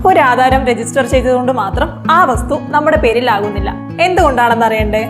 ഒരു ആധാരം രജിസ്റ്റർ ചെയ്തതുകൊണ്ട് മാത്രം ആ വസ്തു നമ്മുടെ പേരിലാകുന്നില്ല. എന്തുകൊണ്ടാണെന്ന് അറിയണ്ടേ?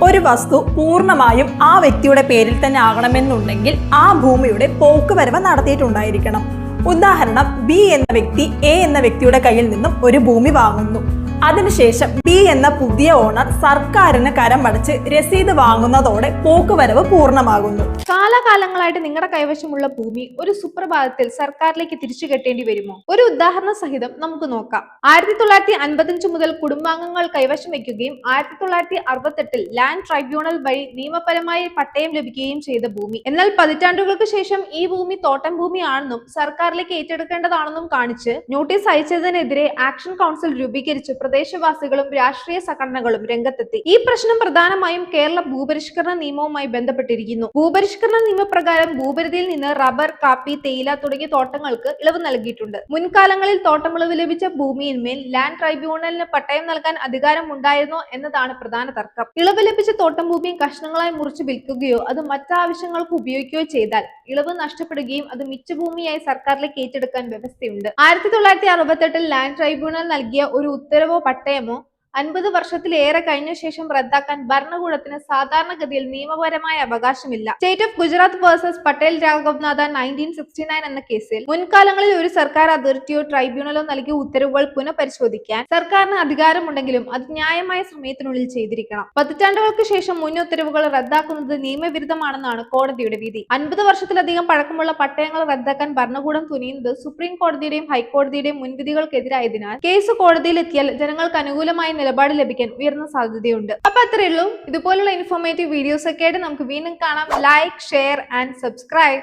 ഒരു വസ്തു പൂർണ്ണമായും ആ വ്യക്തിയുടെ പേരിൽ തന്നെ ആകണമെന്നുണ്ടെങ്കിൽ ആ ഭൂമിയുടെ പോക്കുവരവ് നടത്തിയിട്ടുണ്ടായിരിക്കണം. ഉദാഹരണം, ബി എന്ന വ്യക്തി എ എന്ന വ്യക്തിയുടെ കയ്യിൽ നിന്നും ഒരു ഭൂമി വാങ്ങുന്നു. അതിനുശേഷം ബി എന്ന പുതിയ ഓണർ സർക്കാരിന് കരമടച്ച് രസീത് വാങ്ങുന്നതോടെ പോക്കുവരവ് പൂർണ്ണമാകുന്നു. കാലാകാലങ്ങളായിട്ട് നിങ്ങളുടെ കൈവശമുള്ള ഭൂമി ഒരു സുപ്രഭാതത്തിൽ സർക്കാരിലേക്ക് തിരിച്ചു കെട്ടേണ്ടി വരുമോ? ഒരു ഉദാഹരണ സഹിതം നമുക്ക് നോക്കാം. 1955 മുതൽ കുടുംബാംഗങ്ങൾ കൈവശം വയ്ക്കുകയും 1968 ലാൻഡ് ട്രൈബ്യൂണൽ വഴി നിയമപരമായി പട്ടയം ലഭിക്കുകയും ചെയ്ത ഭൂമി. എന്നാൽ പതിറ്റാണ്ടുകൾക്ക് ശേഷം ഈ ഭൂമി തോട്ടം ഭൂമിയാണെന്നും സർക്കാരിലേക്ക് ഏറ്റെടുക്കേണ്ടതാണെന്നും കാണിച്ച് നോട്ടീസ് അയച്ചതിനെതിരെ ആക്ഷൻ കൗൺസിൽ രൂപീകരിച്ച് പ്രദേശവാസികളും രാഷ്ട്രീയ സംഘടനകളും രംഗത്തെത്തി. ഈ പ്രശ്നം പ്രധാനമായും കേരള ഭൂപരിഷ്കരണ നിയമവുമായി ബന്ധപ്പെട്ടിരിക്കുന്നു. ഭൂപരിഷ്കരണ നിയമപ്രകാരം ഭൂപരിധിയിൽ നിന്ന് റബ്ബർ, കാപ്പി, തേയില തുടങ്ങിയ തോട്ടങ്ങൾക്ക് ഇളവ് നൽകിയിട്ടുണ്ട്. മുൻകാലങ്ങളിൽ തോട്ടമിളവ് ലഭിച്ച ഭൂമിയിന്മേൽ ലാൻഡ് ട്രൈബ്യൂണലിന് പട്ടയം നൽകാൻ അധികാരം ഉണ്ടായിരുന്നോ എന്നതാണ് പ്രധാന തർക്കം. ഇളവ് ലഭിച്ച തോട്ടം ഭൂമി കഷ്ണങ്ങളായി മുറിച്ച് വിൽക്കുകയോ അത് മറ്റാവശ്യങ്ങൾക്ക് ഉപയോഗിക്കുകയോ ചെയ്താൽ ഇളവ് നഷ്ടപ്പെടുകയും അത് മിച്ചഭൂമിയായി സർക്കാരിലേക്ക് ഏറ്റെടുക്കാൻ വ്യവസ്ഥയുണ്ട്. 1968 ലാൻഡ് ട്രൈബ്യൂണൽ നൽകിയ ഒരു ഉത്തരവോ പട്ടയമോ 50 വർഷത്തിലേറെ കഴിഞ്ഞ ശേഷം റദ്ദാക്കാൻ ഭരണകൂടത്തിന് സാധാരണഗതിയിൽ നിയമപരമായ അവകാശമില്ല. State of Gujarat versus Patel Raghavnatha 1969 എന്ന കേസിൽ മുൻകാലങ്ങളിൽ ഒരു സർക്കാർ അതോറിറ്റിയോ ട്രൈബ്യൂണലോ നൽകിയ ഉത്തരവുകൾ പുനഃപരിശോധിക്കാൻ സർക്കാരിന് അധികാരമുണ്ടെങ്കിലും അത് ന്യായമായ സമയത്തിനുള്ളിൽ ചെയ്തിരിക്കണം. പതിറ്റാണ്ടുകൾക്ക് ശേഷം മുൻ ഉത്തരവുകൾ റദ്ദാക്കുന്നത് നിയമവിരുദ്ധമാണെന്നാണ് കോടതിയുടെ വിധി. 50 വർഷത്തിലധികം പഴക്കമുള്ള പട്ടയങ്ങൾ റദ്ദാക്കാൻ ഭരണകൂടം തുനിയുന്നത് സുപ്രീം കോടതിയുടെയും ഹൈക്കോടതിയുടെയും മുൻവിധികൾക്കെതിരായതിനാൽ കേസ് കോടതിയിലെത്തിയാൽ ജനങ്ങൾക്ക് അനുകൂലമായ നിലപാട് ലഭിക്കാൻ ഉയർന്ന സാധ്യതയുണ്ട്. അപ്പൊ അത്രയേ ഉള്ളൂ. ഇതുപോലുള്ള ഇൻഫോർമേറ്റീവ് വീഡിയോസ് ഒക്കെ ആയിട്ട് നമുക്ക് വീണ്ടും കാണാം. Like, share and subscribe.